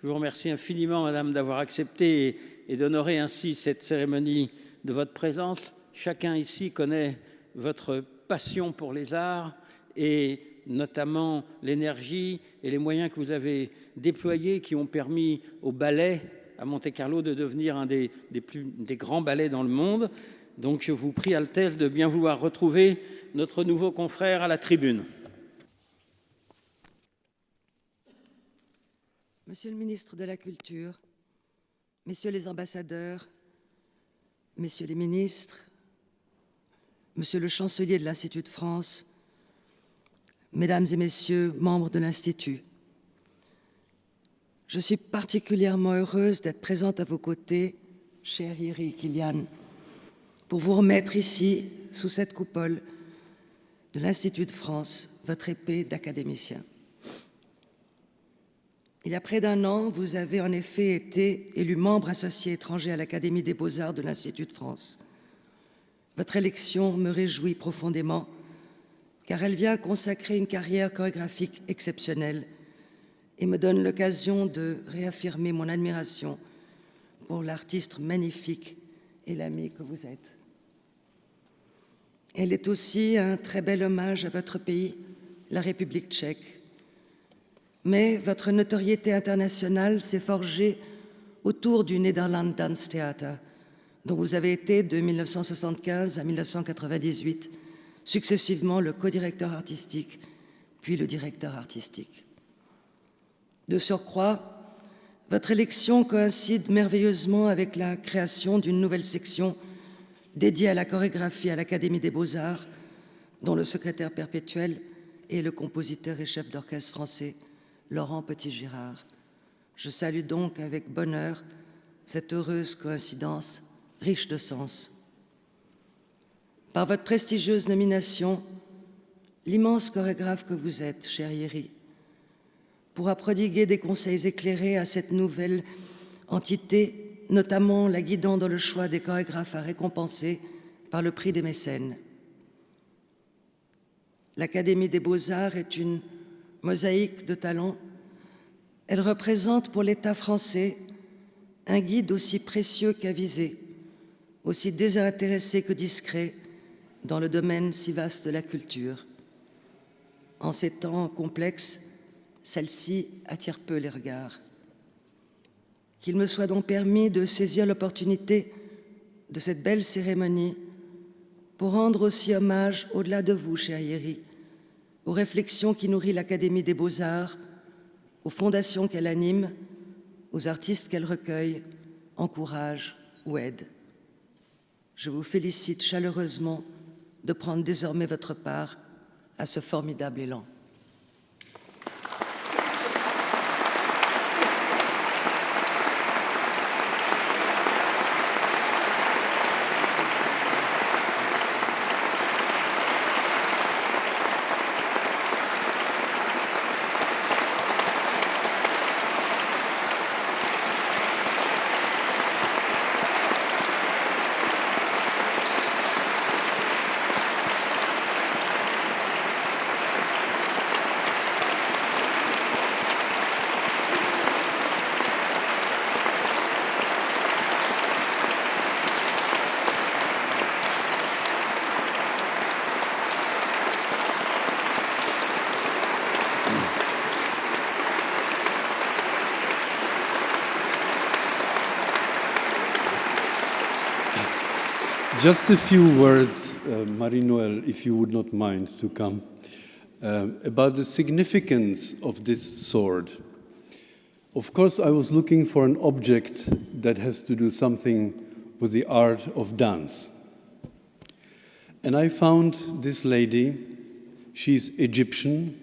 Je vous remercie infiniment, Madame, d'avoir accepté et d'honorer ainsi cette cérémonie de votre présence. Chacun ici connaît votre passion pour les arts et notamment l'énergie et les moyens que vous avez déployés qui ont permis au ballet à Monte-Carlo de devenir un des grands ballets dans le monde. Donc je vous prie, Altesse, de bien vouloir retrouver notre nouveau confrère à la tribune. Monsieur le ministre de la Culture, messieurs les ambassadeurs, messieurs les ministres, monsieur le chancelier de l'Institut de France, mesdames et messieurs, membres de l'Institut, je suis particulièrement heureuse d'être présente à vos côtés, cher Yeri Kilian, pour vous remettre ici, sous cette coupole de l'Institut de France, votre épée d'académicien. Il y a près d'un an, vous avez en effet été élu membre associé étranger à l'Académie des Beaux-Arts de l'Institut de France. Votre élection me réjouit profondément, car elle vient consacrer une carrière chorégraphique exceptionnelle et me donne l'occasion de réaffirmer mon admiration pour l'artiste magnifique et l'ami que vous êtes. Elle est aussi un très bel hommage à votre pays, la République tchèque. Mais votre notoriété internationale s'est forgée autour du Nederland Dance Theater, dont vous avez été de 1975 à 1998, successivement le co-directeur artistique, puis le directeur artistique. De surcroît, votre élection coïncide merveilleusement avec la création d'une nouvelle section dédiée à la chorégraphie à l'Académie des Beaux-Arts, dont le secrétaire perpétuel est le compositeur et chef d'orchestre français Laurent Petit-Girard. Je salue donc avec bonheur cette heureuse coïncidence riche de sens. Par votre prestigieuse nomination, l'immense chorégraphe que vous êtes, cher Yeri, pourra prodiguer des conseils éclairés à cette nouvelle entité, notamment la guidant dans le choix des chorégraphes à récompenser par le prix des mécènes. L'Académie des Beaux-Arts est une mosaïque de talents. Elle représente pour l'État français un guide aussi précieux qu'avisé, aussi désintéressé que discret dans le domaine si vaste de la culture. En ces temps complexes, celle-ci attire peu les regards. Qu'il me soit donc permis de saisir l'opportunité de cette belle cérémonie pour rendre aussi hommage, au-delà de vous, cher Yeri, aux réflexions qui nourrissent l'Académie des Beaux-Arts, aux fondations qu'elle anime, aux artistes qu'elle recueille, encourage ou aide. je vous félicite chaleureusement de prendre désormais votre part à ce formidable élan. Just a few words, Marie-Noël, if you would not mind to come, about the significance of this sword. Of course, I was looking for an object that has to do something with the art of dance. And I found this lady. She's Egyptian,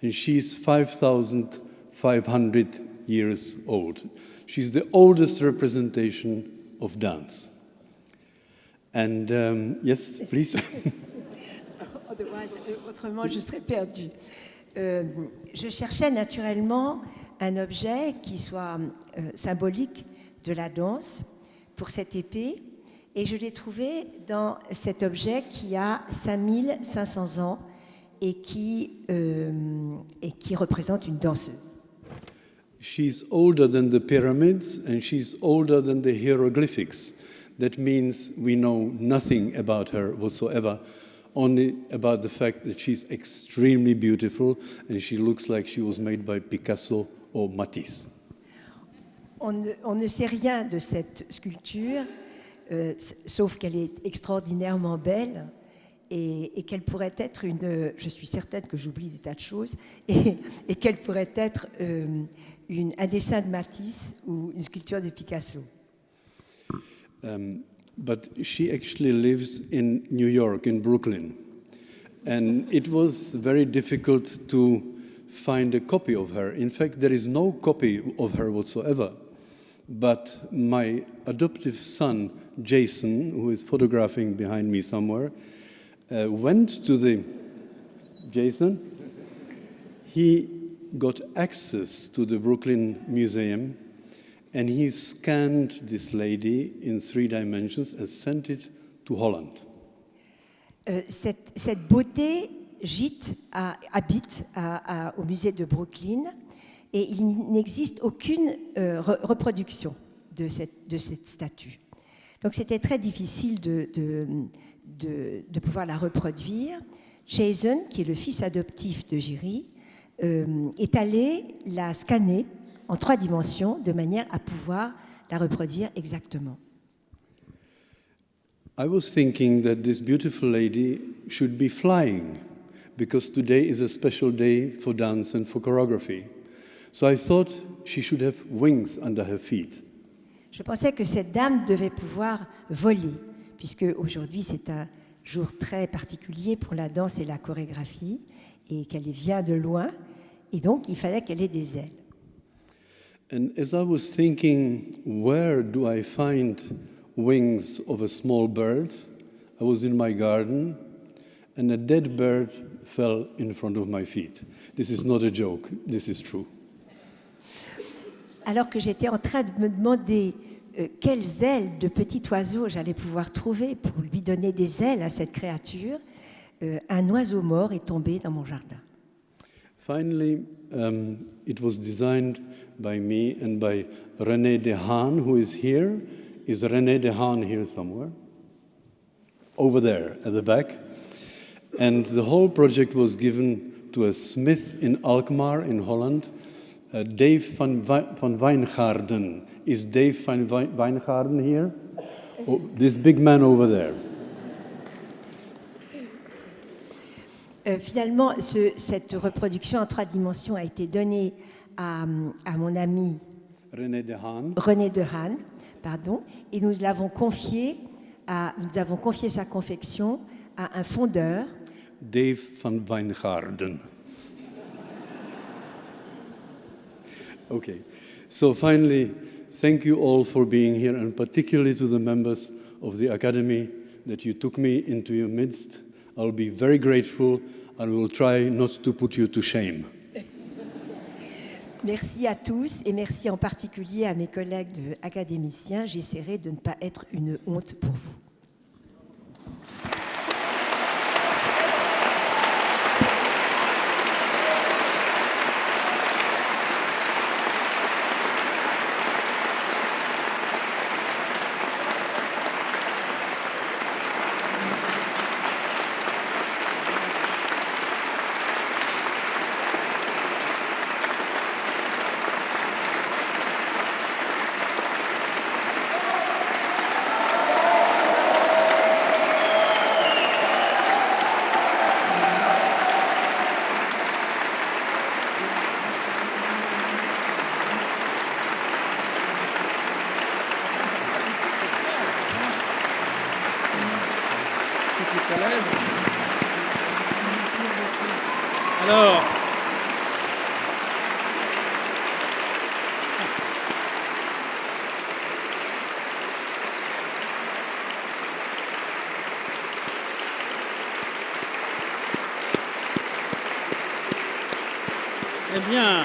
and she's 5,500 years old. She's the oldest representation of dance. And yes, please. Autrement, je serais perdue. Je cherchais naturellement un objet qui soit symbolique de la danse pour cette épée, et je l'ai trouvé dans cet objet qui a 5500 ans et qui représente une danseuse. She's older than the pyramids, and she's older than the hieroglyphics. That means we know nothing about her whatsoever, only about the fact that she's extremely beautiful and she looks like she was made by Picasso or Matisse. On ne sait rien de cette sculpture, sauf qu'elle est extraordinairement belle et qu'elle pourrait être je suis certaine que j'oublie des tas de choses, et qu'elle pourrait être un dessin de Matisse ou une sculpture de Picasso. But she actually lives in New York, in Brooklyn. And it was very difficult to find a copy of her. In fact, there is no copy of her whatsoever. But my adoptive son, Jason, who is photographing behind me somewhere, went to the... Jason? He got access to the Brooklyn Museum, and he scanned this lady in 3 dimensions and sent it to Holland. Cette beauté habite au musée de Brooklyn, et il n'existe aucune reproduction de cette statue. Donc c'était très difficile de pouvoir la reproduire. Jason, qui est le fils adoptif de Jiri, est allé la scanner en 3 dimensions de manière à pouvoir la reproduire exactement. I was thinking that this beautiful lady should be flying, because today is a special day for dance and for choreography. So I thought she should have wings under her feet. Je pensais que cette dame devait pouvoir voler, puisque aujourd'hui c'est un jour très particulier pour la danse et la chorégraphie, et qu'elle vient de loin, et donc il fallait qu'elle ait des ailes. And as I was thinking, where do I find wings of a small bird? I was in my garden, and a dead bird fell in front of my feet. This is not a joke, this is true. Alors que j'étais en train de me demander quelles ailes de petit oiseau j'allais pouvoir trouver pour lui donner des ailes à cette créature, un oiseau mort est tombé dans mon jardin. Finally, it was designed by me and by René de Haan, who is here. Is René de Haan here somewhere? Over there, at the back. And the whole project was given to a smith in Alkmaar in Holland, Dave van Wijngaarden. Is Dave van Wijngaarden here? Oh, this big man over there. Finalement, cette reproduction en 3 dimensions a été donnée à mon ami René de Haan. René de Haan, et nous l'avons confiée nous avons confié sa confection à un fondeur, Dave van Wijngaarden. Okay, so finally, thank you all for being here, and particularly to the members of the Academy that you took me into your midst. I'll be very grateful, and will try not to put you to shame. Merci à tous et merci en particulier à mes collègues académiciens. J'essaierai de ne pas être une honte pour vous. Alors, eh bien,